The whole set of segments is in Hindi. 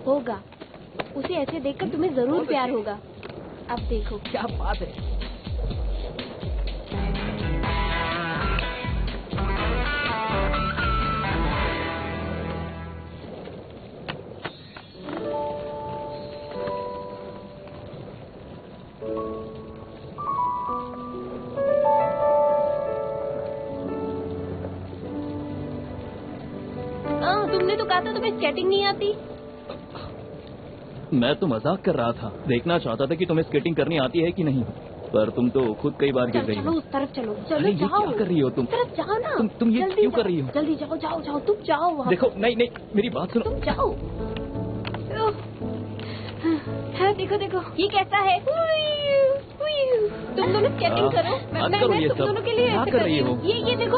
होगा। उसे ऐसे देखकर तुम्हें जरूर प्यार होगा। अब देखो। क्या बात है। तुमने तो कहा था तुम्हें स्केटिंग नहीं आती। मैं तो मजाक कर रहा था, देखना चाहता था कि तुम्हें स्केटिंग करनी आती है कि नहीं, पर तुम तो खुद कई बार गिर गई हो। चलो उस तरफ चलो। चलो अरे जाओ। ये क्या कर रही हो तुम? तरफ जाओ ना। तुम ये क्यों कर रही हो? जल्दी जाओ जाओ जाओ, तुम जाओ वहाँ। देखो नहीं नहीं, मेरी बात सुनो। तुम जाओ। हाँ, देखो देखो ये कैसा है। तुम दोनों स्केटिंग करो। मैं तुम दोनों के लिए ऐसे कर रही हूँ। ये देखो।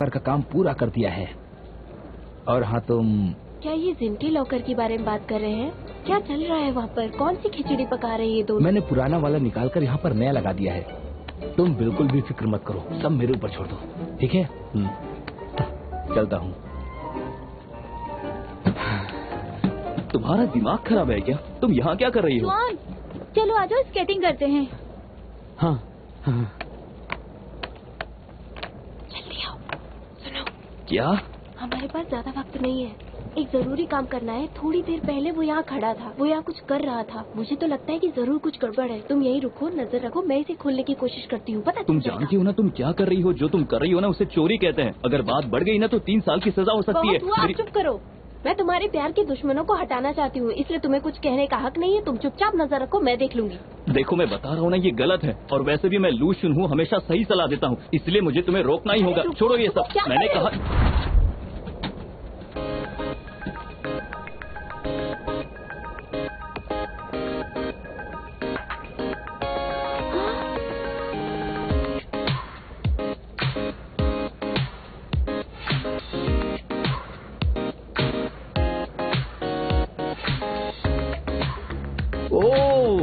का काम पूरा कर दिया है। और हाँ तुम क्या ये जिनके लॉकर के बारे में बात कर रहे हैं? क्या चल रहा है वहाँ पर? कौन सी खिचड़ी पका रहे हैं ये दोनों? मैंने पुराना वाला निकाल कर यहाँ पर नया लगा दिया है। तुम बिल्कुल भी फिक्र मत करो, सब मेरे ऊपर छोड़ दो, ठीक है? चलता हूँ। तुम्हारा दिमाग खराब है क्या? तुम यहाँ क्या कर रही हो? चलो आ जाओ, स्केटिंग करते हैं। हाँ, हाँ। जल्दी आओ। सुनो। क्या? हमारे पास ज्यादा वक्त नहीं है, एक जरूरी काम करना है। थोड़ी देर पहले वो यहाँ खड़ा था, वो यहाँ कुछ कर रहा था। मुझे तो लगता है कि जरूर कुछ गड़बड़ है। तुम यहीं रुको, नजर रखो, मैं इसे खोलने की कोशिश करती हूँ। पता तुम जानती हो ना तुम क्या कर रही हो? जो तुम कर रही हो ना उसे चोरी कहते हैं। अगर बात बढ़ गई ना तो 3 साल की सजा हो सकती है। आप चुप करो। मैं तुम्हारे प्यार के दुश्मनों को हटाना चाहती हूँ, इसलिए तुम्हें कुछ कहने का हक नहीं है। तुम चुपचाप नजर रखो, मैं देख लूंगी। देखो मैं बता रहा हूँ ना, ये गलत है। और वैसे भी मैं लूशन हूँ, हमेशा सही सलाह देता हूँ, इसलिए मुझे तुम्हें रोकना ही होगा। छोड़ो ये सब, मैंने कहा।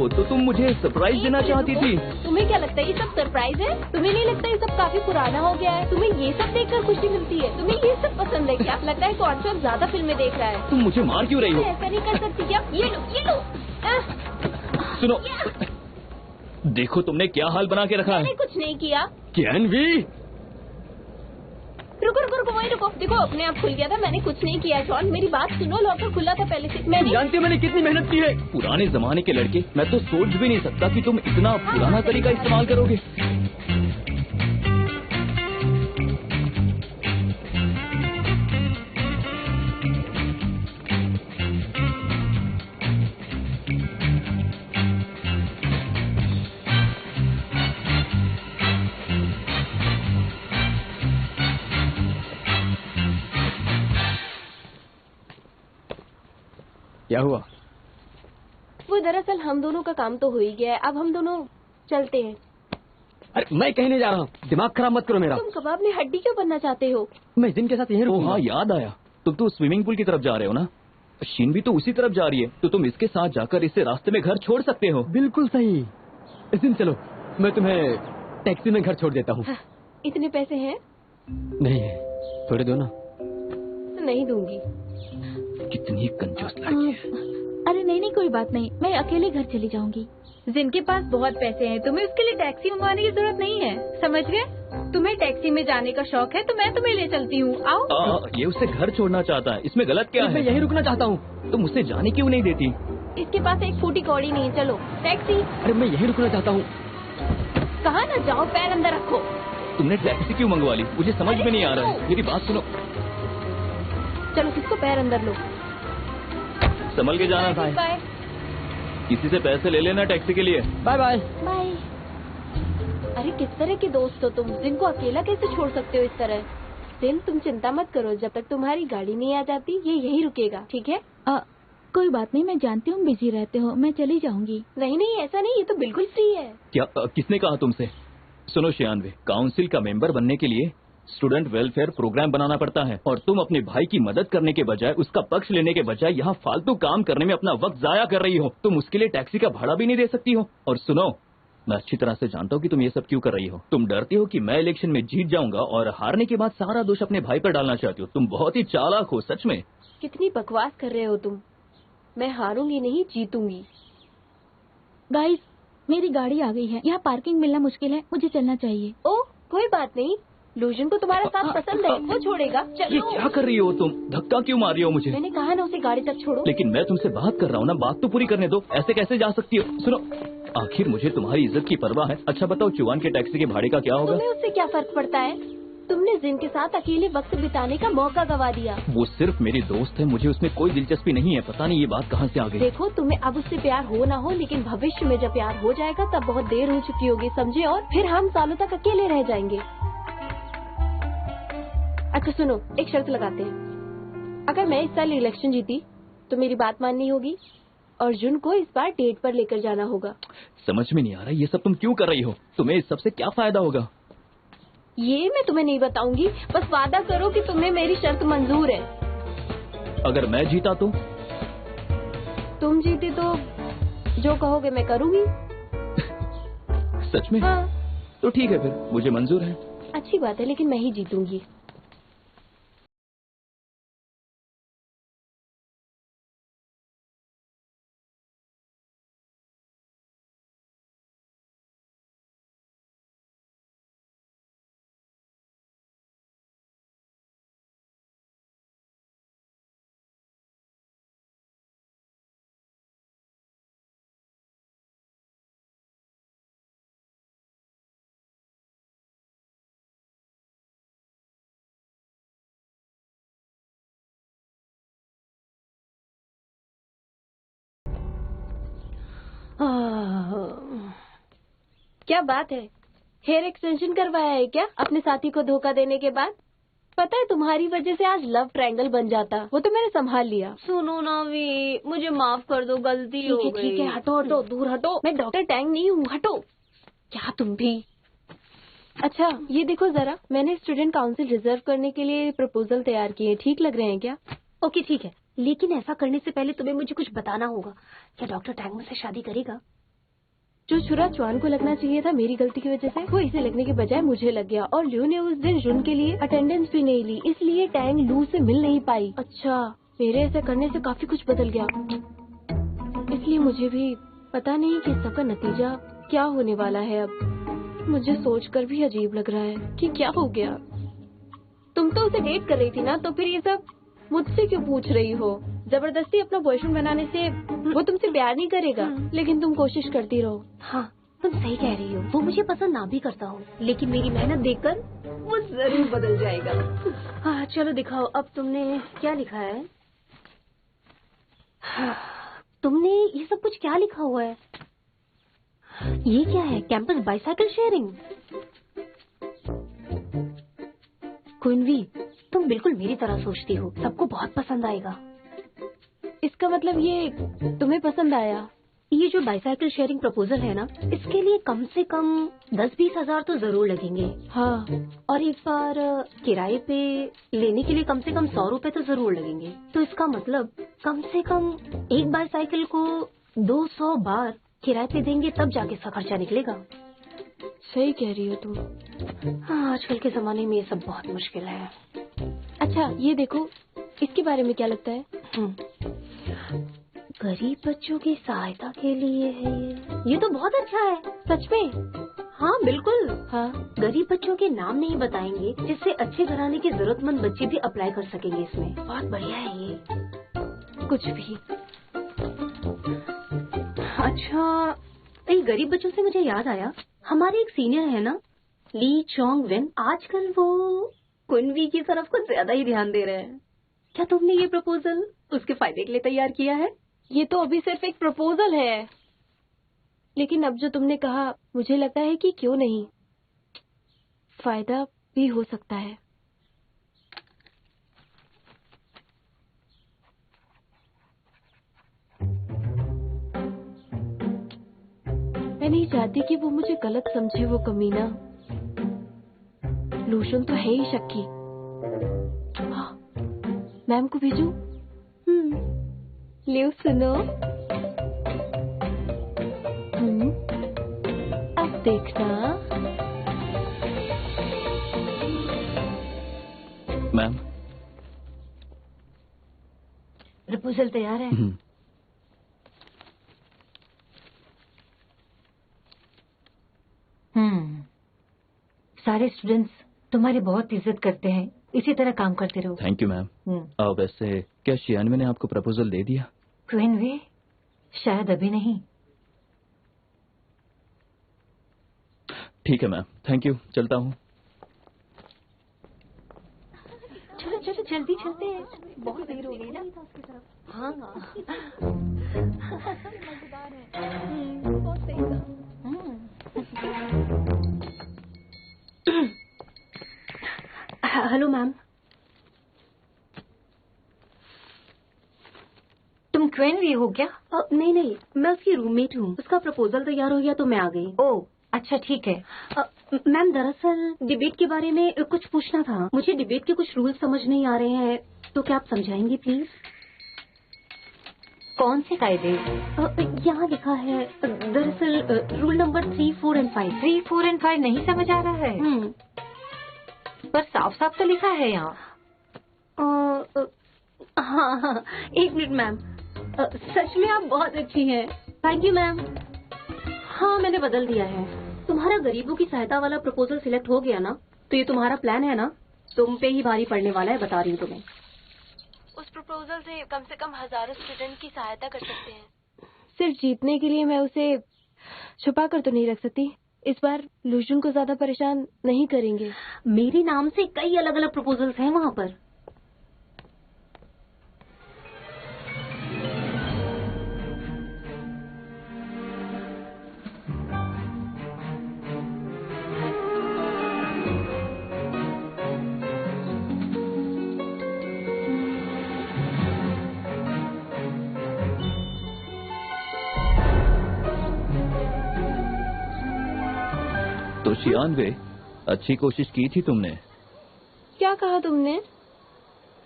तो तुम मुझे सरप्राइज देना चाहती थी? तुम्हें क्या लगता है ये सब सरप्राइज है? तुम्हें नहीं लगता ये सब काफी पुराना हो गया है? तुम्हें ये सब देखकर खुशी मिलती है? तुम्हें ये सब पसंद है क्या? लगता है कौन ज्यादा फिल्में देख रहा है। तुम मुझे मार क्यों रही हो? ऐसा नहीं कर सकती क्या? ये लो। सुनो, देखो तुमने क्या हाल बना के रखा है। मैंने कुछ नहीं किया। कैनवी, रुको वही रुको। देखो अपने आप खुल गया था, मैंने कुछ नहीं किया। जॉन मेरी बात सुनो, लॉकर खुला था पहले से। तुम जानती हो मैंने कितनी मेहनत की है? पुराने जमाने के लड़के, मैं तो सोच भी नहीं सकता कि तुम इतना पुराना तरीका इस्तेमाल करोगे। क्या हुआ? वो दरअसल हम दोनों का काम तो हो ही गया है, अब हम दोनों चलते हैं। अरे मैं कहीं नहीं जा रहा हूँ, दिमाग खराब मत करो मेरा। तुम कबाब में हड्डी क्यों बनना चाहते हो? मैं जिनके साथ यहीं रुकूंगा। हाँ याद आया, तुम तो स्विमिंग पूल की तरफ जा रहे हो ना? शीन भी तो उसी तरफ जा रही है, तो तुम इसके साथ जाकर इससे रास्ते में घर छोड़ सकते हो। बिल्कुल सही। इस दिन चलो, मैं तुम्हें टैक्सी में घर छोड़ देता हूँ। हाँ, इतने पैसे हैं? नहीं है, थोड़े दो ना। नहीं दूंगी। कितनी कंजूस लड़की है। अरे नहीं कोई बात नहीं, मैं अकेले घर चली जाऊंगी। जिनके पास बहुत पैसे हैं, तुम्हें उसके लिए टैक्सी मंगवाने की जरूरत नहीं है, समझ गए? तुम्हें टैक्सी में जाने का शौक है तो मैं तुम्हें ले चलती हूँ, आओ। ये उसे घर छोड़ना चाहता है, इसमें गलत क्या है? मैं यहीं रुकना चाहता हूँ। तुम उसे जाने क्यों नहीं देती? इसके पास एक फूटी कौड़ी नहीं, चलो टैक्सी। अरे मैं यहीं रुकना चाहता हूँ। कहा ना जाओ, पैर अंदर रखो। तुमने टैक्सी क्यों मंगवा ली? मुझे समझ में नहीं आ रहा है। मेरी बात सुनो। चलो किसको पैर अंदर लो। संभल के जाना था। बाय। किसी से पैसे ले लेना टैक्सी के लिए। Bye bye. बाय। अरे किस तरह के दोस्त हो तुम? जिन को अकेला कैसे छोड़ सकते हो इस तरह? सिल तुम चिंता मत करो, जब तक तुम्हारी गाड़ी नहीं आ जाती ये यहीं रुकेगा, ठीक है? कोई बात नहीं, मैं जानती हूँ बिजी रहते हो, मैं चली जाऊंगी। नहीं ऐसा नहीं, ये तो बिल्कुल फ्री है। क्या किसने कहा तुमसे? सुनो शियानवे, काउंसिल का मेंबर बनने के लिए स्टूडेंट वेलफेयर प्रोग्राम बनाना पड़ता है, और तुम अपने भाई की मदद करने के बजाय, उसका पक्ष लेने के बजाय यहाँ फालतू काम करने में अपना वक्त जाया कर रही हो। तुम उसके लिए टैक्सी का भाड़ा भी नहीं दे सकती हो। और सुनो, मैं अच्छी तरह से जानता हूँ कि तुम ये सब क्यों कर रही हो। तुम डरती हो कि मैं इलेक्शन में जीत जाऊंगा और हारने के बाद सारा दोष अपने भाई पर डालना चाहती हो। तुम बहुत ही चालाक हो सच में। कितनी बकवास कर रहे हो तुम। मैं हारूंगी नहीं, जीतूंगी। गाइस, मेरी गाड़ी आ गई है। यहाँ पार्किंग मिलना मुश्किल है, मुझे चलना चाहिए। ओ कोई बात नहीं, लूजन को तुम्हारा साथ पसंद है, वो छोड़ेगा। ये चलो। क्या कर रही हो तुम? धक्का क्यों मार रही हो मुझे? मैंने कहा ना उसे गाड़ी तक छोड़ो। लेकिन मैं तुमसे बात कर रहा हूँ ना, बात तो पूरी करने दो। ऐसे कैसे जा सकती हो? सुनो, आखिर मुझे तुम्हारी इज्जत की परवाह है। अच्छा बताओ, चुवान के टैक्सी के भाड़े का क्या होगा? तुम्हें उससे क्या फर्क पड़ता है? तुमने जिन के साथ अकेले वक्त बिताने का मौका गवा दिया। वो सिर्फ मेरी दोस्त है, मुझे उसमें कोई दिलचस्पी नहीं है। पता नहीं ये बात कहाँ से आ गई। देखो, तुम्हें अब उससे प्यार हो ना हो, लेकिन भविष्य में जब प्यार हो जाएगा तब बहुत देर हो चुकी होगी, समझे? और फिर हम सालों तक अकेले रह जाएंगे। अच्छा सुनो, एक शर्त लगाते हैं। अगर मैं इस साल इलेक्शन जीती तो मेरी बात माननी होगी। अर्जुन को इस बार डेट पर लेकर जाना होगा। समझ में नहीं आ रहा ये सब तुम क्यों कर रही हो? तुम्हें इस सब से क्या फायदा होगा? ये मैं तुम्हें नहीं बताऊंगी, बस वादा करो कि तुम्हें मेरी शर्त मंजूर है। अगर मैं जीता तो? तुम जीते तो जो कहोगे मैं करूंगी। सच में? हाँ। तो ठीक है, फिर मुझे मंजूर है। अच्छी बात है, लेकिन मैं ही जीतूंगी। क्या बात है, हेयर एक्सटेंशन करवाया है क्या अपने साथी को धोखा देने के बाद? पता है तुम्हारी वजह से आज लव ट्रायंगल बन जाता, वो तो मैंने संभाल लिया। सुनो ना वी, मुझे माफ कर दो, गलती हो गई। ठीक है, हटो हटो, दूर हटो। मैं डॉक्टर टैंग नहीं हूँ, हटो। क्या तुम भी? अच्छा ये देखो जरा, मैंने स्टूडेंट काउंसिल रिजर्व करने के लिए प्रपोजल तैयार किए। ठीक लग रहे हैं क्या? ओके ठीक है, लेकिन ऐसा करने से पहले तुम्हें मुझे कुछ बताना होगा। क्या डॉक्टर टैंग मुझसे शादी करेगा? जो छुरा चुआन को लगना चाहिए था मेरी गलती की वजह से, वो इसे लगने के बजाय मुझे लग गया। और ल्यू ने उस दिन जुन के लिए अटेंडेंस भी नहीं ली, इसलिए टैंग लू से मिल नहीं पाई। अच्छा, मेरे ऐसा करने से काफी कुछ बदल गया, इसलिए मुझे भी पता नहीं कि सबका नतीजा क्या होने वाला है। अब मुझे सोचकर भी अजीब लग रहा है कि क्या हो गया। तुम तो उसे डेट कर रही थी ना, तो फिर ये सब मुझसे क्यों पूछ रही हो? जबरदस्ती अपना बॉयफ्रेंड बनाने से वो तुमसे प्यार नहीं करेगा, लेकिन तुम कोशिश करती रहो। हाँ तुम सही कह रही हो, वो मुझे पसंद ना भी करता हो, लेकिन मेरी मेहनत देखकर वो जरूर बदल जाएगा। हाँ चलो दिखाओ, अब तुमने क्या लिखा है? हाँ, तुमने ये सब कुछ क्या लिखा हुआ है? ये क्या है? Campus bicycle sharing. कुइनवी, तुम बिल्कुल मेरी तरह सोचती हो, सबको बहुत पसंद आएगा। इसका मतलब ये तुम्हें पसंद आया? ये जो बाइसाइकिल शेयरिंग प्रपोजल है ना, इसके लिए कम से कम 10-20 हजार तो जरूर लगेंगे। हाँ, और एक बार किराए पे लेने के लिए कम से कम 100 रुपए तो जरूर लगेंगे। तो इसका मतलब कम से कम एक बाइसाइकिल को 200 बार किराए पे देंगे, तब जाके इसका खर्चा निकलेगा। सही कह रही हो तुम। हाँ, आजकल के जमाने में ये सब बहुत मुश्किल है। अच्छा ये देखो, इसके बारे में क्या लगता है? गरीब बच्चों की सहायता के लिए है ये तो बहुत अच्छा है। सच में? हाँ बिल्कुल। हाँ, गरीब बच्चों के नाम नहीं बताएंगे, जिससे अच्छे घराने के जरूरतमंद बच्चे भी अप्लाई कर सकेंगे इसमें। बहुत बढ़िया है ये। कुछ भी। अच्छा, ये गरीब बच्चों से मुझे याद आया, हमारे एक सीनियर है ना, ली चोंग वेन, आजकल वो कुनवी की तरफ कुछ ज्यादा ही ध्यान दे रहे हैं। क्या तुमने ये प्रपोजल उसके फायदे के लिए तैयार किया है? ये तो अभी सिर्फ एक प्रपोजल है, लेकिन अब जो तुमने कहा, मुझे लगता है कि क्यों नहीं, फायदा भी हो सकता है। मैं नहीं चाहती कि वो मुझे गलत समझे, वो कमीना। लूशन तो है ही शक्की। हाँ, मैम को भेजूं? लियो सुनो। देखना। मैम, प्रपोजल तैयार है। सारे स्टूडेंट्स तुम्हारी बहुत इज्जत करते हैं, इसी तरह काम करते रहो। Thank you ma'am. वैसे क्या शियानवे ने आपको प्रपोजल दे दिया? क्वीनवे? शायद अभी नहीं। ठीक है मैम, थैंक यू, चलता हूँ। चलो चलो जल्दी चलते हैं, बहुत देर हो गई ना। हाँ मजेदार है, बहुत सही था। हेलो मैम, तुम क्वीनवे हो क्या? नहीं नहीं, मैं उसकी रूममेट हूँ। उसका प्रपोजल तैयार हो गया तो मैं आ गई। ओह अच्छा ठीक है। मैम दरअसल डिबेट के बारे में कुछ पूछना था। मुझे डिबेट के कुछ रूल समझ नहीं आ रहे हैं, तो क्या आप समझाएंगी प्लीज? कौन से कायदे? यहाँ लिखा है दरअसल रूल नंबर 3, 4 और 5। 3, 4 और 5 नहीं समझ आ रहा है। पर साफ साफ तो लिखा है यहाँ। हाँ, एक मिनट मैम। सच में आप बहुत अच्छी हैं। Thank you ma'am. हाँ मैंने बदल दिया है। तुम्हारा गरीबों की सहायता वाला प्रपोजल सिलेक्ट हो गया ना, तो ये तुम्हारा प्लान है ना, तुम पे ही भारी पड़ने वाला है, बता रही हूँ तुम्हें। उस प्रपोजल से कम हजारों स्टूडेंट की सहायता कर सकते हैं। सिर्फ जीतने के लिए मैं उसे छुपा कर तो नहीं रख सकती। इस बार लूजन को ज्यादा परेशान नहीं करेंगे। मेरे नाम से कई अलग अलग प्रपोजल्स हैं वहाँ पर। तो शियानवे, अच्छी कोशिश की थी तुमने। क्या कहा तुमने?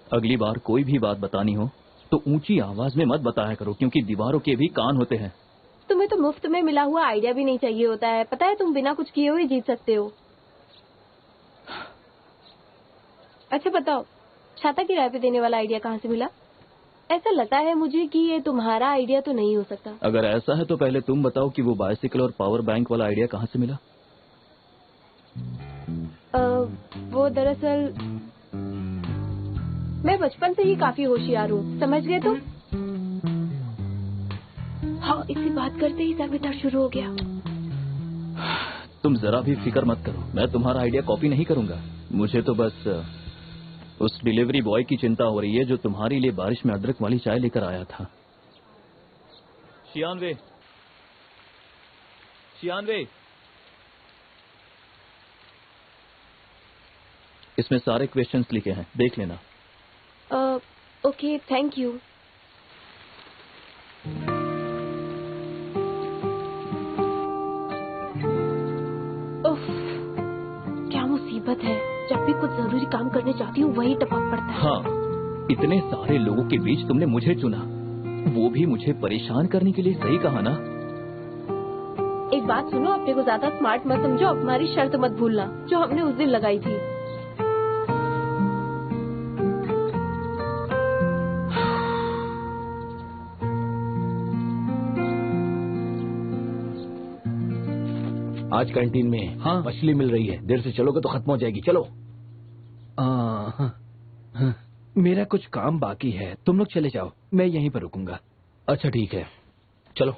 अगली बार कोई भी बात बतानी हो तो ऊंची आवाज में मत बताया करो, क्योंकि दीवारों के भी कान होते हैं। तुम्हें तो मुफ्त में मिला हुआ आइडिया भी नहीं चाहिए होता है। पता है तुम बिना कुछ किए हुए जीत सकते हो। अच्छा बताओ, छाता किराए पे देने वाला आइडिया कहाँ से मिला? ऐसा लगता है मुझे कि ये तुम्हारा आइडिया तो नहीं हो सकता। अगर ऐसा है तो पहले तुम बताओ कि वो बाइसिकल और पावर बैंक वाला आइडिया कहाँ से मिला? वो दरअसल मैं बचपन से ही काफी होशियार हूँ, समझ गए तुम? हाँ, इससे बात करते ही सर में दर्द शुरू हो गया। तुम जरा भी फिक्र मत करो, मैं तुम्हारा आइडिया कॉपी नहीं करूंगा। मुझे तो बस उस डिलीवरी बॉय की चिंता हो रही है जो तुम्हारे लिए बारिश में अदरक वाली चाय लेकर आया था। शियानवे, शियानवे, इसमें सारे क्वेश्चंस लिखे हैं, देख लेना। Okay, thank you. उफ, क्या मुसीबत है। जब भी कुछ जरूरी काम करने जाती हूँ वही टपक पड़ता है। हाँ, इतने सारे लोगों के बीच तुमने मुझे चुना, वो भी मुझे परेशान करने के लिए। सही कहा ना? एक बात सुनो, अपने को ज्यादा स्मार्ट मत समझो। हमारी शर्त मत भूलना जो हमने उस दिन लगाई थी। आज कैंटीन में हाँ, मछली मिल रही है। देर से चलोगे तो खत्म हो जाएगी। चलो। मेरा कुछ काम बाकी है, तुम लोग चले जाओ, मैं यहीं पर रुकूंगा। अच्छा ठीक है, चलो।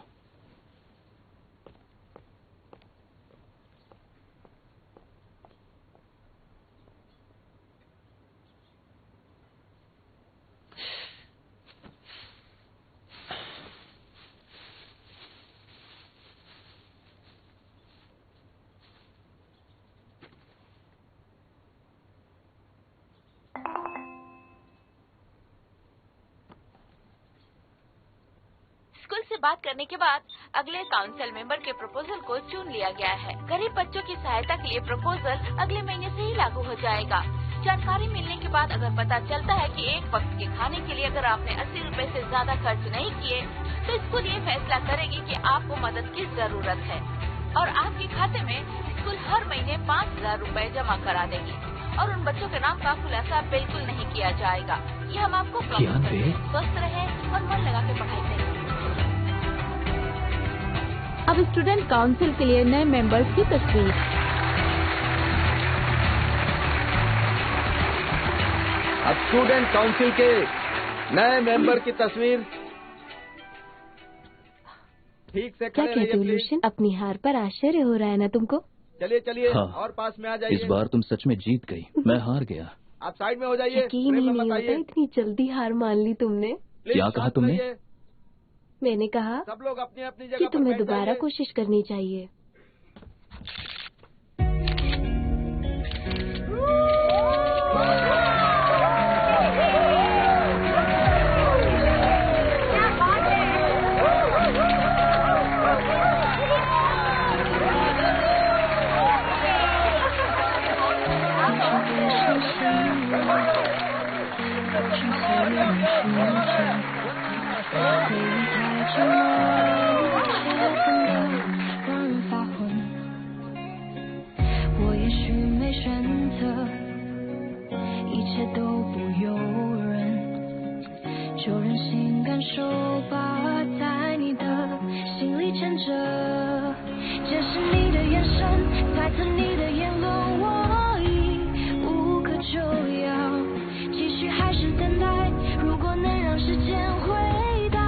स्कूल से बात करने के बाद अगले काउंसिल मेंबर के प्रपोजल को चुन लिया गया है। गरीब बच्चों की सहायता के लिए प्रपोजल अगले महीने से ही लागू हो जाएगा। जानकारी मिलने के बाद अगर पता चलता है कि एक वक्त के खाने के लिए अगर आपने 80 रुपए से ज्यादा खर्च नहीं किए, तो स्कूल ये फैसला करेगी कि आपको मदद की जरूरत है। और आपके खाते में स्कूल हर महीने 5,000 रुपए जमा करा देगी और उन बच्चों के नाम का खुलासा बिल्कुल नहीं किया जाएगा। ये हम आपको प्रॉमिस करते हैं। स्वस्थ रहे और मन लगा के पढ़ाई करें। अब स्टूडेंट काउंसिल के लिए नए मेंबर्स की तस्वीर। अब स्टूडेंट काउंसिल के नए मेंबर की तस्वीर। ठीक से क्या खड़े कहते हो रहिए लूशन? अपनी हार पर आश्चर्य हो रहा है ना तुमको? चलिए चलिए हाँ। और पास में आ जाइए। इस बार तुम सच में जीत गई, मैं हार गया। आप साइड में हो जाइए। यकीन ही फ्रेम में नहीं मत होता आइए। इतनी जल्दी हार मान ली तुमने। प्लीज क्या कहा शांत तुमने? रहिए। मैंने कहा सब लोग अपनी अपनी जगह कि पर तुम्हें बैठ दोबारा जाइए। कोशिश करनी चाहिए।我也许没选择，一切都不由人，就任性感受吧，在你的心里牵着。这是你的眼神，猜测你的言论，我已无可救药，继续还是等待？如果能让时间回答。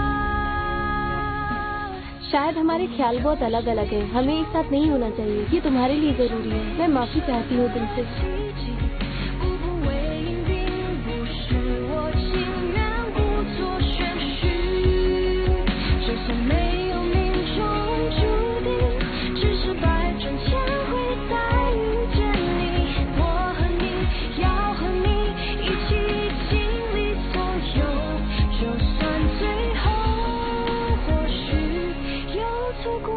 शायद हमारे ख्याल बहुत अलग अलग हैं। हमें एक साथ नहीं होना चाहिए। ये तुम्हारे लिए जरूरी है। मैं माफी चाहती हूँ तुमसे। 步步为营并不是我情愿故作玄虚，就算没有命中注定，只是百转千回再遇见你。我和你要和你一起经历所有，就算最后或许有错过。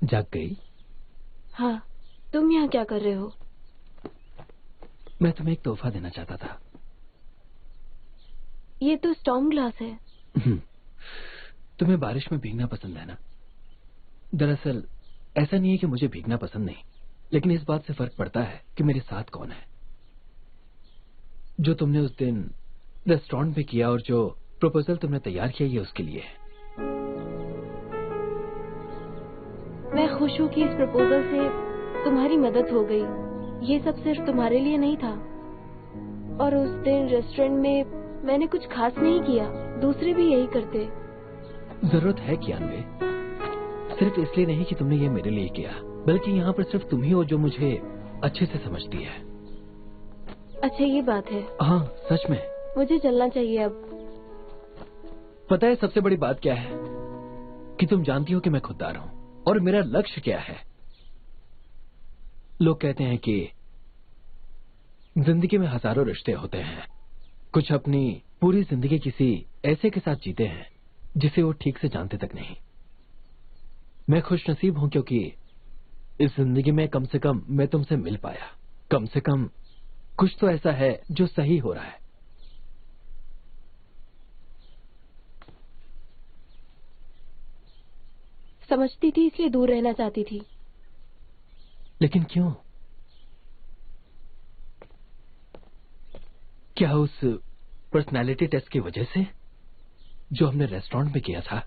जाग गई? हाँ, तुम यहाँ क्या कर रहे हो? मैं तुम्हें एक तोहफा देना चाहता था। ये तो स्टॉर्म ग्लास है। तुम्हें बारिश में भीगना पसंद है ना? दरअसल ऐसा नहीं है कि मुझे भीगना पसंद नहीं, लेकिन इस बात से फर्क पड़ता है कि मेरे साथ कौन है। जो तुमने उस दिन रेस्टोरेंट में किया और जो प्रपोजल तुमने तैयार किया, ये उसके लिए है। मैं खुश हूँ कि इस प्रपोजल से तुम्हारी मदद हो गई। ये सब सिर्फ तुम्हारे लिए नहीं था। और उस दिन रेस्टोरेंट में मैंने कुछ खास नहीं किया। दूसरे भी यही करते। जरूरत है कियानवे, सिर्फ इसलिए नहीं कि तुमने ये मेरे लिए किया, बल्कि यहाँ पर सिर्फ तुम ही हो जो मुझे अच्छे से समझती है। अच्छा, ये बात है। हाँ, सच में। मुझे चलना चाहिए अब। पता है सबसे बड़ी बात क्या है? कि तुम जानती हो कि मैं खुददार हूँ और मेरा लक्ष्य क्या है। लोग कहते हैं कि जिंदगी में हजारों रिश्ते होते हैं। कुछ अपनी पूरी जिंदगी किसी ऐसे के साथ जीते हैं जिसे वो ठीक से जानते तक नहीं। मैं खुशनसीब हूं क्योंकि इस जिंदगी में कम से कम मैं तुमसे मिल पाया। कम से कम कुछ तो ऐसा है जो सही हो रहा है। समझती थी इसलिए दूर रहना चाहती थी। लेकिन क्यों? क्या उस पर्सनालिटी टेस्ट की वजह से जो हमने रेस्टोरेंट में किया था?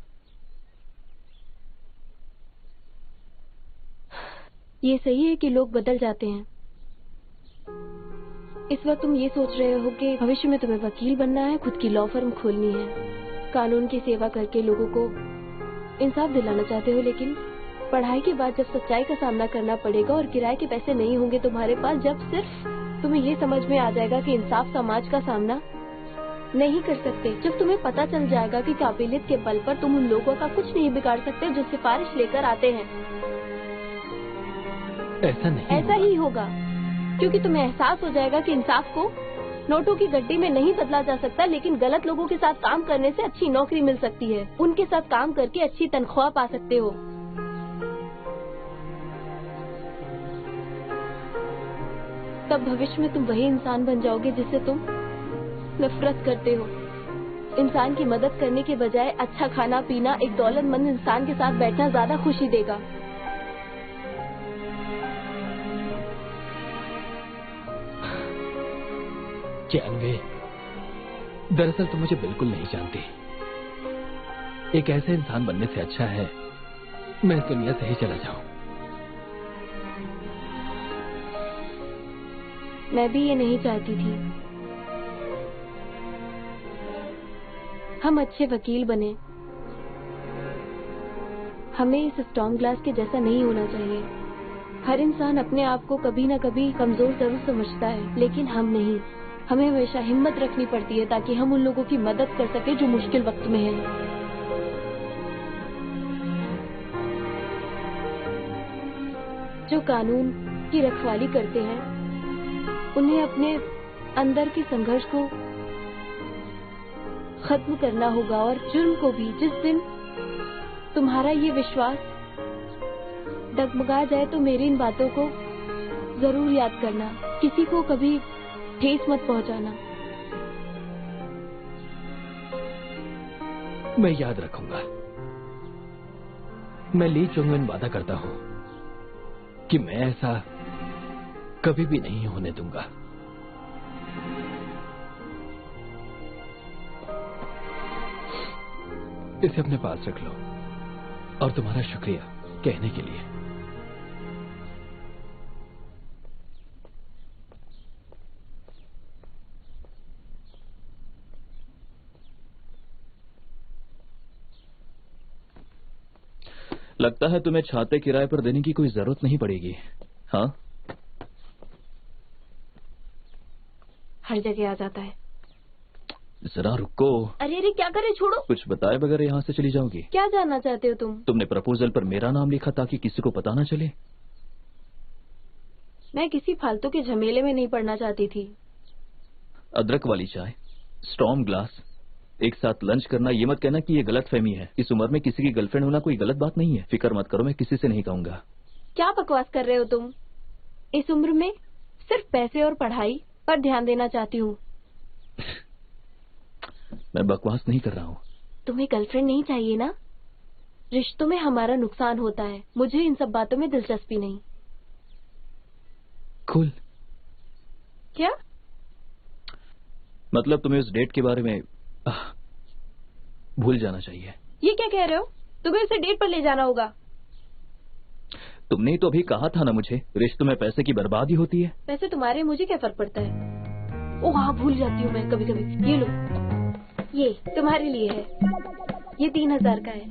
ये सही है कि लोग बदल जाते हैं। इस वक्त तुम ये सोच रहे हो कि भविष्य में तुम्हें वकील बनना है, खुद की लॉ फर्म खोलनी है, कानून की सेवा करके लोगों को इंसाफ दिलाना चाहते हो। लेकिन पढ़ाई के बाद जब सच्चाई का सामना करना पड़ेगा और किराए के पैसे नहीं होंगे तुम्हारे पास, जब सिर्फ तुम्हें ये समझ में आ जाएगा कि इंसाफ समाज का सामना नहीं कर सकते। जब तुम्हें पता चल जाएगा कि काबिलियत के बल पर तुम उन लोगों का कुछ नहीं बिगाड़ सकते जो सिफारिश लेकर आते हैं। ऐसा नहीं। ऐसा ही होगा, क्योंकि तुम्हें एहसास हो जाएगा कि इंसाफ को नोटों की गड्डी में नहीं बदला जा सकता, लेकिन गलत लोगों के साथ काम करने से अच्छी नौकरी मिल सकती है। उनके साथ काम करके अच्छी तनख्वाह पा सकते हो। तब भविष्य में तुम वही इंसान बन जाओगे जिससे तुम नफरत करते हो। इंसान की मदद करने के बजाय अच्छा खाना पीना एक दौलतमंद इंसान के साथ बैठना ज्यादा खुशी देगा। जानवी, दरअसल तुम मुझे बिल्कुल नहीं जानती। एक ऐसे इंसान बनने से अच्छा है मैं इस दुनिया से ही चला जाऊं। मैं भी ये नहीं चाहती थी। हम अच्छे वकील बने। हमें इस स्ट्रॉन्ग ग्लास के जैसा नहीं होना चाहिए। हर इंसान अपने आप को कभी न कभी कमजोर जरूर समझता है, लेकिन हम नहीं। हमें हमेशा हिम्मत रखनी पड़ती है ताकि हम उन लोगों की मदद कर सके जो मुश्किल वक्त में हैं। जो कानून की रखवाली करते हैं, उन्हें अपने अंदर के संघर्ष को खत्म करना होगा और जुर्म को भी। जिस दिन तुम्हारा ये विश्वास डगमगा जाए तो मेरी इन बातों को जरूर याद करना। किसी को कभी ठेस मत पहुंचाना। मैं याद रखूंगा। मैं ली चोंगवेन वादा करता हूं कि मैं ऐसा कभी भी नहीं होने दूंगा। इसे अपने पास रख लो और तुम्हारा शुक्रिया कहने के लिए। लगता है तुम्हें छाते किराए पर देने की कोई जरूरत नहीं पड़ेगी। हाँ, हर जगह आ जाता है। जरा रुको। अरे अरे क्या करे, छोड़ो। कुछ बताए बगैर यहाँ से चली जाओगी? क्या जानना चाहते हो तुम? तुमने प्रपोजल पर मेरा नाम लिखा ताकि किसी को पता ना चले। मैं किसी फालतू के झमेले में नहीं पड़ना चाहती थी। अदरक वाली चाय, स्टॉर्म ग्लास, एक साथ लंच करना, ये मत कहना कि ये गलत फहमी है। इस उम्र में किसी की गर्लफ्रेंड होना कोई गलत बात नहीं है। फिक्र मत करो, मैं किसी से नहीं कहूंगा। क्या बकवास कर रहे हो तुम? इस उम्र में सिर्फ पैसे और पढ़ाई पर ध्यान देना चाहती हूँ। मैं बकवास नहीं कर रहा हूँ। तुम्हें गर्लफ्रेंड नहीं चाहिए ना? रिश्तों में हमारा नुकसान होता है। मुझे इन सब बातों में दिलचस्पी नहीं। कूल। क्या मतलब तुम्हें उस डेट के बारे में भूल जाना चाहिए। ये क्या कह रहे हो? तुम्हें उसे डेट पर ले जाना होगा। तुमने तो अभी कहा था ना मुझे रिश्तों में पैसे की बर्बादी होती है। पैसे तुम्हारे, मुझे क्या फर्क पड़ता है? ओह हाँ, भूल जाती हूँ मैं कभी कभी। ये लो, ये तुम्हारे लिए है। ये 3000 का है।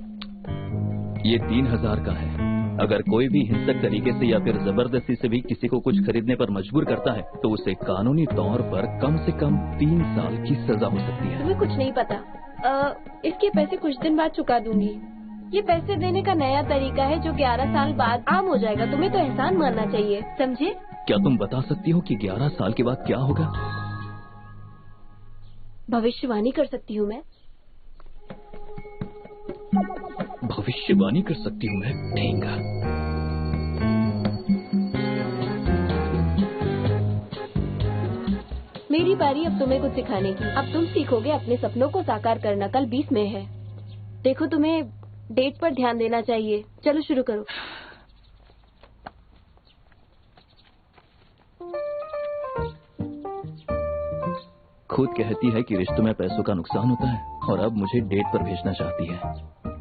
ये 3000 का है। अगर कोई भी हिंसक तरीके से या फिर जबरदस्ती से भी किसी को कुछ खरीदने पर मजबूर करता है तो उसे कानूनी तौर पर कम से कम 3 साल की सजा हो सकती है। तुम्हें कुछ नहीं पता। इसके पैसे कुछ दिन बाद चुका दूंगी। ये पैसे देने का नया तरीका है जो 11 साल बाद आम हो जाएगा। तुम्हें तो एहसान मानना चाहिए, समझे? क्या तुम बता सकती हो कि 11 साल के बाद क्या होगा? भविष्यवाणी कर सकती हूँ मैं। भविष्यवाणी कर सकती हूँ मैं? ठेंगा। मेरी बारी अब तुम्हें कुछ सिखाने की। अब तुम सीखोगे अपने सपनों को साकार करना। कल 20 मई है। देखो, तुम्हें डेट पर ध्यान देना चाहिए। चलो शुरू करो। खुद कहती है कि रिश्तों में पैसों का नुकसान होता है और अब मुझे डेट पर भेजना चाहती है।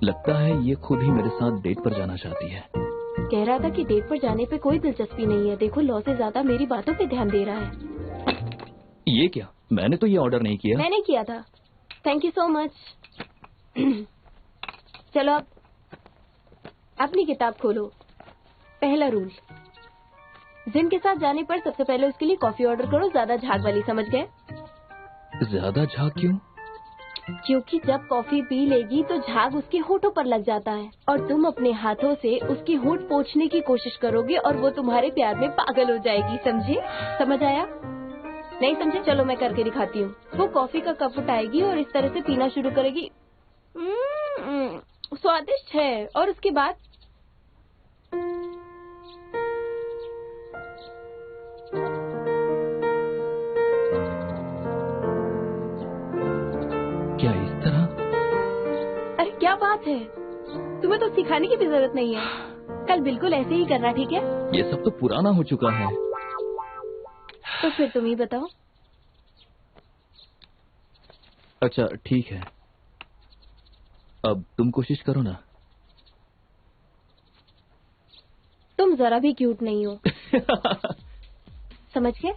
लगता है ये खुद ही मेरे साथ डेट पर जाना चाहती है। कह रहा था कि डेट पर जाने पे कोई दिलचस्पी नहीं है। देखो, लॉ से ज्यादा मेरी बातों पे ध्यान दे रहा है। ये क्या? मैंने तो ये ऑर्डर नहीं किया। मैंने किया था। Thank you so much. चलो अब अपनी किताब खोलो। पहला रूल, जिन के साथ जाने पर सबसे पहले उसके लिए कॉफी ऑर्डर करो। ज्यादा झाग वाली, समझ गए? ज्यादा झाग क्यों? क्योंकि जब कॉफी पी लेगी तो झाग उसके होठों पर लग जाता है और तुम अपने हाथों से उसकी होठ पोंछने की कोशिश करोगे और वो तुम्हारे प्यार में पागल हो जाएगी, समझे? समझ आया? नहीं समझे? चलो मैं करके दिखाती हूँ। वो कॉफी का कप उठाएगी और इस तरह से पीना शुरू करेगी। स्वादिष्ट है। और उसके बाद क्या इस तरह? अरे क्या बात है, तुम्हें तो सिखाने की भी जरूरत नहीं है। कल बिल्कुल ऐसे ही करना, ठीक है? ये सब तो पुराना हो चुका है। तो फिर तुम ही बताओ। अच्छा ठीक है, अब तुम कोशिश करो ना। तुम जरा भी क्यूट नहीं हो। समझ गए?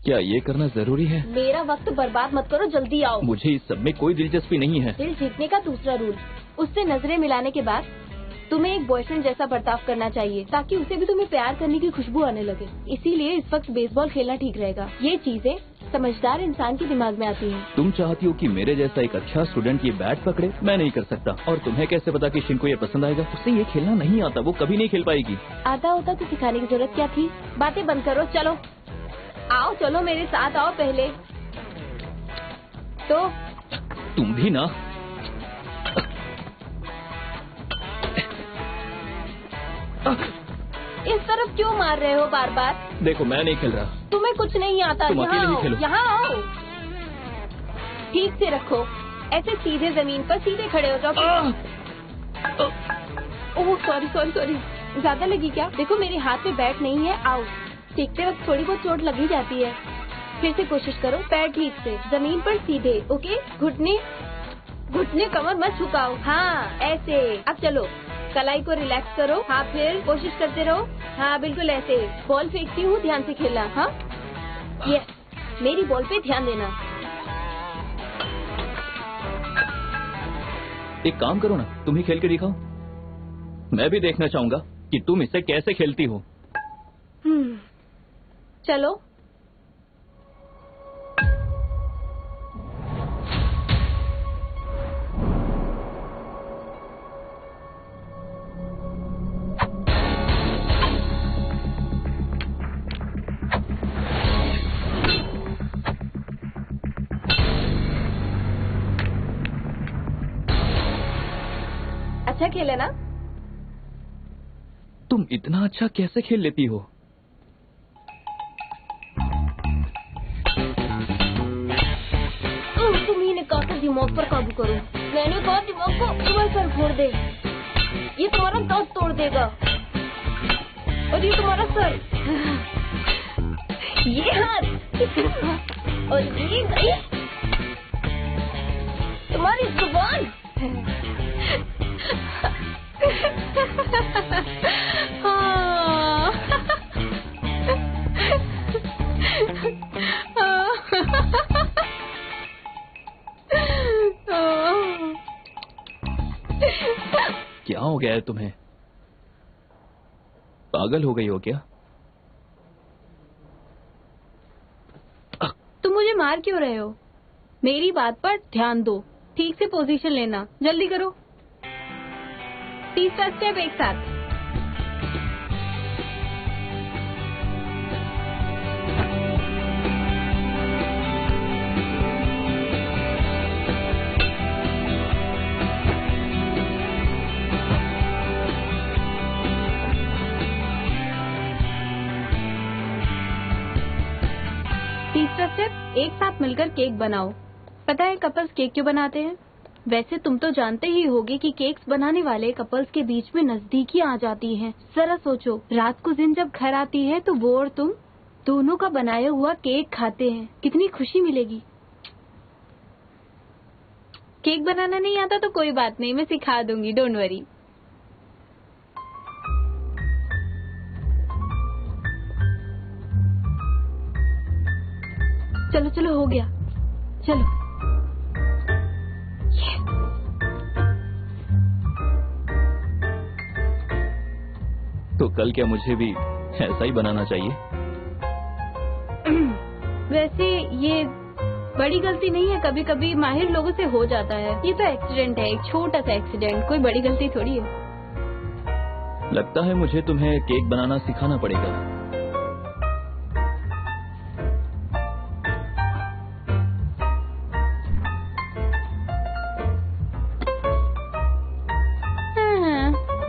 क्या ये करना जरूरी है? मेरा वक्त बर्बाद मत करो, जल्दी आओ। मुझे इस सब में कोई दिलचस्पी नहीं है। दिल जीतने का दूसरा रूल, उससे नजरें मिलाने के बाद तुम्हें एक बॉयफ्रेंड जैसा बर्ताव करना चाहिए ताकि उसे भी तुम्हें प्यार करने की खुशबू आने लगे। इसीलिए इस वक्त बेसबॉल खेलना ठीक रहेगा। ये चीजें समझदार इंसान के दिमाग में आती हैं। तुम चाहती हो कि मेरे जैसा एक अच्छा स्टूडेंट ये बैट पकड़े? मैं नहीं कर सकता। और तुम्हें कैसे पता कि शिन को ये पसंद आएगा? उसे ये खेलना नहीं आता, वो कभी नहीं खेल पाएगी। आता होता तो सिखाने की जरूरत क्या थी? बातें बंद करो, चलो आओ, चलो मेरे साथ आओ पहले तो। तुम भी ना। इस तरफ क्यों मार रहे हो बार बार? देखो मैं नहीं खेल रहा। तुम्हें कुछ नहीं आता। तुम अकेले ही खेलो। यहाँ आओ, ठीक से रखो, ऐसे सीधे जमीन पर सीधे खड़े हो जाओ। ओह सॉरी सॉरी सॉरी, ज्यादा लगी क्या? देखो मेरे हाथ में बैट नहीं है। आओ, सीखते वक्त थोड़ी बहुत चोट लगी जाती है। फिर से कोशिश करो, पैर ठीक से जमीन पर सीधे। ओके, घुटने घुटने कमर मत झुकाओ। हाँ ऐसे। अब चलो, कलाई को रिलैक्स करो। हाँ फिर कोशिश करते रहो। हाँ बिल्कुल ऐसे। बॉल फेंकती हूँ, ध्यान से खेलना। हाँ ये मेरी बॉल पे ध्यान देना। एक काम करो ना, तुम ही खेल के दिखाओ। मैं भी देखना चाहूंगा कि तुम इसे कैसे खेलती हो। चलो अच्छा खेले ना? तुम इतना अच्छा कैसे खेल लेती हो? तुम्ही ने कहा दिमाग पर काबू करो। मैंने कहा दिमाग को तुम्हारे सर फोड़ दे। ये तुम्हारा दांत तोड़ देगा और ये तुम्हारा सर, ये हाथ और ये गई तुम्हारी जुबान। क्या हो गया है तुम्हें? पागल हो गई हो क्या? तुम मुझे मार क्यों रहे हो? मेरी बात पर ध्यान दो, ठीक से पोजीशन लेना, जल्दी करो। तीसरा स्टेप एक साथ। तीसरा स्टेप, एक साथ मिलकर केक बनाओ। पता है कपल्स केक क्यों बनाते हैं? वैसे तुम तो जानते ही होगे कि केक्स बनाने वाले कपल्स के बीच में नजदीकी आ जाती हैं। जरा सोचो, रात को जिन जब घर आती है तो वो और तुम दोनों का बनाया हुआ केक खाते हैं, कितनी खुशी मिलेगी। केक बनाना नहीं आता तो कोई बात नहीं, मैं सिखा दूंगी, डोंट वरी। चलो चलो हो गया, चलो। तो कल क्या मुझे भी ऐसा ही बनाना चाहिए? वैसे ये बड़ी गलती नहीं है, कभी कभी माहिर लोगों से हो जाता है। ये तो एक्सीडेंट है, एक छोटा सा एक्सीडेंट, कोई बड़ी गलती थोड़ी है। लगता है मुझे तुम्हें केक बनाना सिखाना पड़ेगा।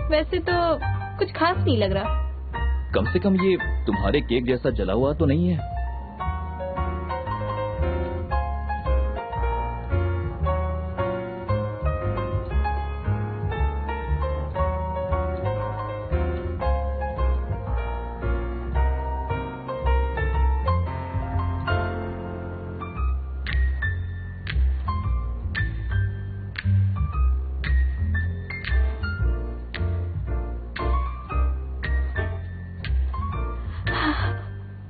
वैसे तो कुछ खास नहीं लग रहा। कम से कम ये तुम्हारे केक जैसा जला हुआ तो नहीं है।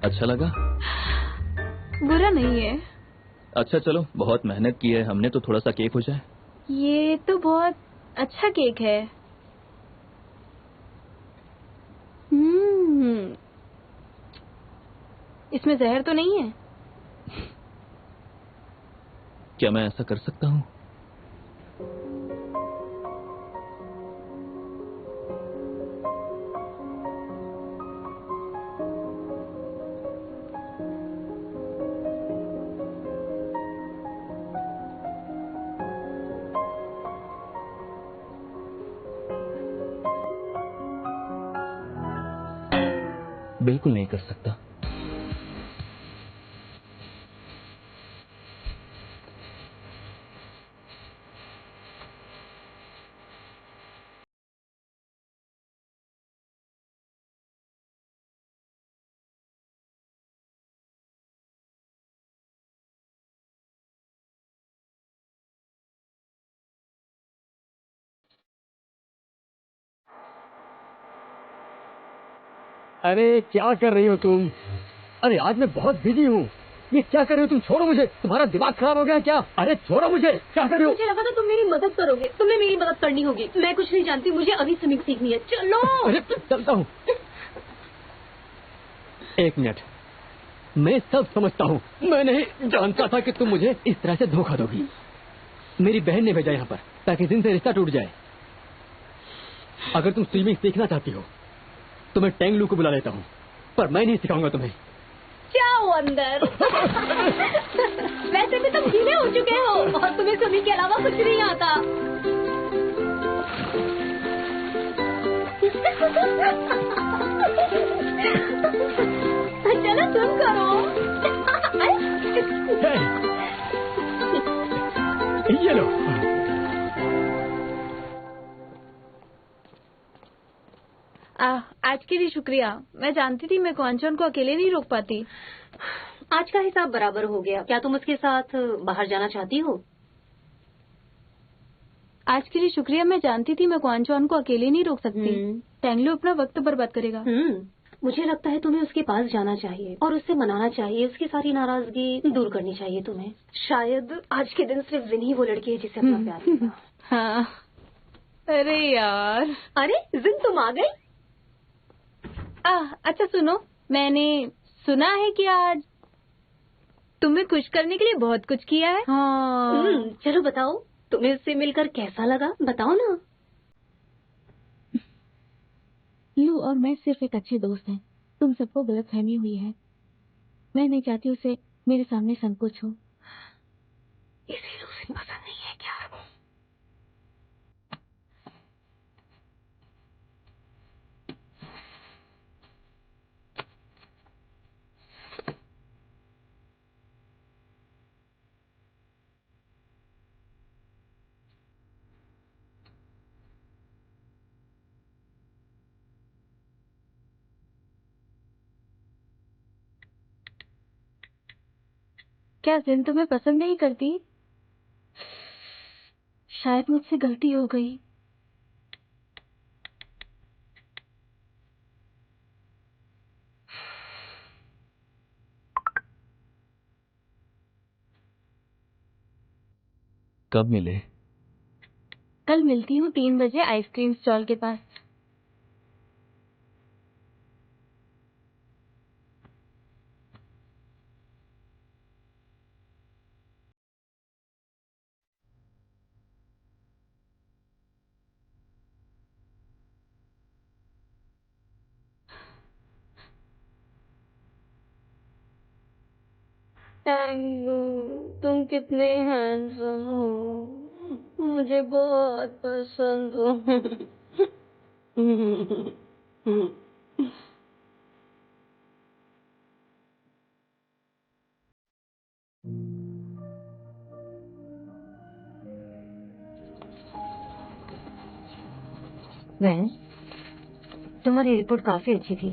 अच्छा लगा? बुरा नहीं है। अच्छा चलो, बहुत मेहनत की है हमने, तो थोड़ा सा केक हो जाए। ये तो बहुत अच्छा केक है। इसमें जहर तो नहीं है? क्या मैं ऐसा कर सकता हूँ? बिल्कुल नहीं कर सकता। अरे क्या कर रही हो तुम? अरे आज मैं बहुत बिजी हूँ। ये क्या कर रहे हो तुम? छोड़ो मुझे। तुम्हारा दिमाग खराब हो गया क्या? अरे छोड़ो मुझे। क्या कर रहे हो? मुझे लगा था तुम मेरी मदद करोगे। तुम्हें मेरी मदद करनी होगी। मैं कुछ नहीं जानती, मुझे अभी स्विमिंग सीखनी है। चलो। अरे चलता हूँ। एक मिनट, मैं सब समझता हूँ। मैं नहीं जानता था कि तुम मुझे इस तरह से धोखा दोगी। मेरी बहन ने भेजा यहाँ पर ताकि जिनसे रिश्ता टूट जाए। अगर तुम स्विमिंग सीखना चाहती हो तो मैं टेंगलू को बुला लेता हूँ, पर मैं नहीं सिखाऊंगा तुम्हें। जाओ अंदर। वैसे भी तुम गीले हो चुके हो और तुम्हें स्विमिंग के अलावा कुछ नहीं आता। चलो तुम करो। ये लो। आज के लिए शुक्रिया। मैं जानती थी मैं क्वांचन को अकेले नहीं रोक पाती। आज का हिसाब बराबर हो गया। क्या तुम उसके साथ बाहर जाना चाहती हो? आज के लिए शुक्रिया। मैं जानती थी मैं क्वांचन को अकेले नहीं रोक सकती। टेंगलू अपना वक्त बर्बाद करेगा। मुझे लगता है तुम्हें उसके पास जाना चाहिए और उससे मनाना चाहिए। उसकी सारी नाराजगी दूर करनी चाहिए तुम्हें। शायद आज के दिन सिर्फ जिन ही वो लड़की है जिसे अपना प्यार मिला। हाँ। अरे यार। अरे जिन तुम आ गई? अच्छा सुनो, मैंने सुना है कि आज तुम्हें खुश करने के लिए बहुत कुछ किया है। हाँ। चलो बताओ, तुम्हें उससे मिलकर कैसा लगा? बताओ ना। लू और मैं सिर्फ एक अच्छे दोस्त हैं। तुम सबको गलतफहमी हुई है। मैं नहीं चाहती उसे मेरे सामने संकोच हो। इसे उसे पसंद नहीं है क्या? क्या जिन तुम्हें पसंद नहीं करती? शायद मुझसे गलती हो गई। कब मिले? कल मिलती हूँ 3 बजे आइसक्रीम स्टॉल के पास। Thank you. तुम कितने हैंडसम हो, मुझे बहुत पसंद हो। बहन, तुम्हारी रिपोर्ट काफी अच्छी थी।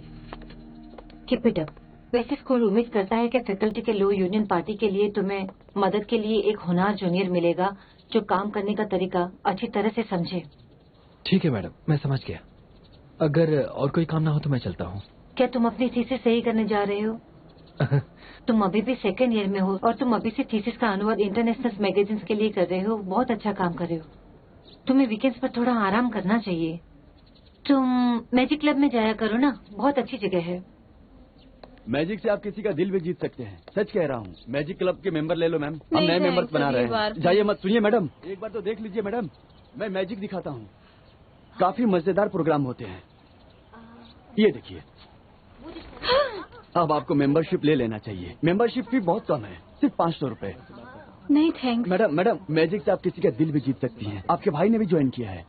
Keep it up. वैसे स्कूल उम्मीद करता है कि फैकल्टी के लो यूनियन पार्टी के लिए तुम्हें मदद के लिए एक होनहार जूनियर मिलेगा जो काम करने का तरीका अच्छी तरह से समझे। ठीक है मैडम, मैं समझ गया। अगर और कोई काम ना हो तो मैं चलता हूँ। क्या तुम अपनी थीसिस सही करने जा रहे हो? तुम अभी भी सेकेंड ईयर में हो और तुम अभी से थीसिस का अनुवाद इंटरनेशनल मैगजीन्स के लिए कर रहे हो। बहुत अच्छा काम कर रहे हो। तुम्हें वीकेंड्स पर थोड़ा आराम करना चाहिए। तुम मैजिक क्लब में जाया करो ना, बहुत अच्छी जगह है। मैजिक से आप किसी का दिल भी जीत सकते हैं, सच कह रहा हूँ। मैजिक क्लब के मेंबर ले लो मैम, हम नहीं, नए thanks, मेंबर्स बना रहे अगली हैं। बार। जाइए मत, सुनिए मैडम, एक बार तो देख लीजिए मैडम, मैं मैजिक दिखाता हूँ। काफी मजेदार प्रोग्राम होते हैं। ये देखिए, अब आपको मेंबरशिप ले लेना चाहिए। मेंबरशिप फी बहुत कम है, सिर्फ 500 रुपए। नहीं थैंक्स। मैडम, मैजिक से आप किसी का दिल भी जीत सकती हैं। आपके भाई ने भी ज्वाइन किया है।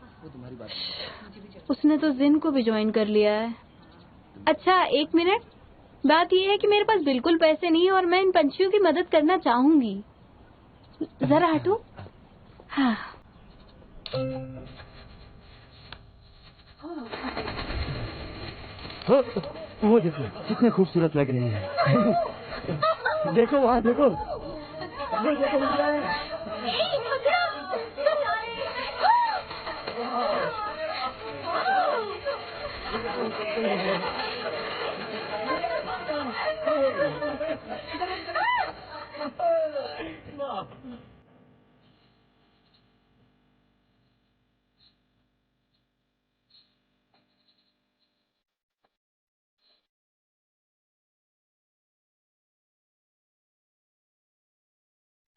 उसने तो जिन को भी ज्वाइन कर लिया है। अच्छा एक मिनट, बात यह है कि मेरे पास बिल्कुल पैसे नहीं है और मैं इन पंछियों की मदद करना चाहूंगी। जरा हटो। हाँ। वो देखो कितने खूबसूरत लग रहे हैं। देखो वहाँ देखो, वो देखो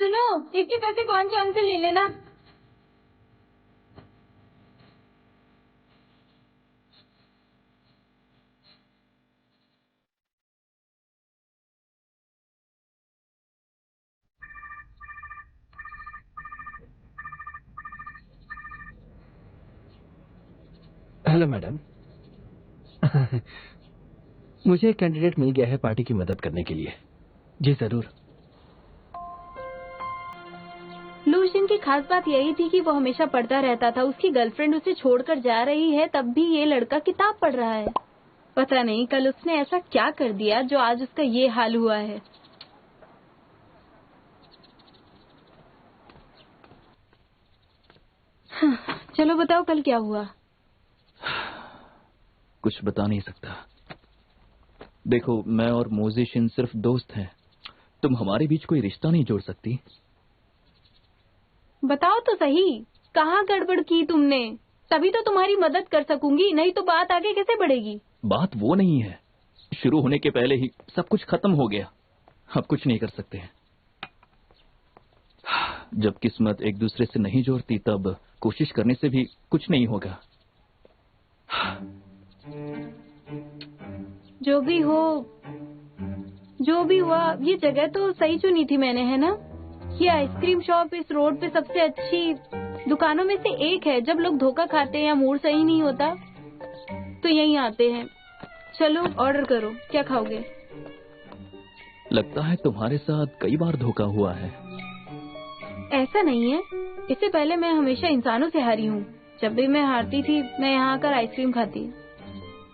सुनो, इसके पैसे कौन से हमसे ले लेना। Hello madam. मुझे एक कैंडिडेट मिल गया है पार्टी की मदद करने के लिए। जी जरूर। लूशियन की खास बात यही थी कि वो हमेशा पढ़ता रहता था। उसकी गर्लफ्रेंड उसे छोड़कर जा रही है, तब भी ये लड़का किताब पढ़ रहा है। पता नहीं कल उसने ऐसा क्या कर दिया जो आज उसका ये हाल हुआ है। चलो बताओ कल क्या हुआ। कुछ बता नहीं सकता। देखो, मैं और म्यूजिशियन सिर्फ दोस्त हैं। तुम हमारे बीच कोई रिश्ता नहीं जोड़ सकती? बताओ तो सही, कहाँ गड़बड़ की तुमने? तभी तो तुम्हारी मदद कर सकूंगी, नहीं तो बात आगे कैसे बढ़ेगी। बात वो नहीं है, शुरू होने के पहले ही सब कुछ खत्म हो गया। अब कुछ नहीं कर सकते हैं। जब किस्मत एक दूसरे से नहीं जोड़ती तब कोशिश करने से भी कुछ नहीं होगा। जो भी हो, जो भी हुआ, ये जगह तो सही चुनी थी मैंने, है ना? ये आइसक्रीम शॉप इस रोड पे सबसे अच्छी दुकानों में से एक है। जब लोग धोखा खाते हैं या मूड सही नहीं होता तो यहीं आते हैं। चलो ऑर्डर करो, क्या खाओगे? लगता है तुम्हारे साथ कई बार धोखा हुआ है। ऐसा नहीं है, इससे पहले मैं हमेशा इंसानों से हारी हूँ। जब भी मैं हारती थी मैं यहाँ आकर आइसक्रीम खाती।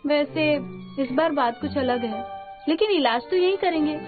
वैसे इस बार बात कुछ अलग है, लेकिन इलाज तो यही करेंगे।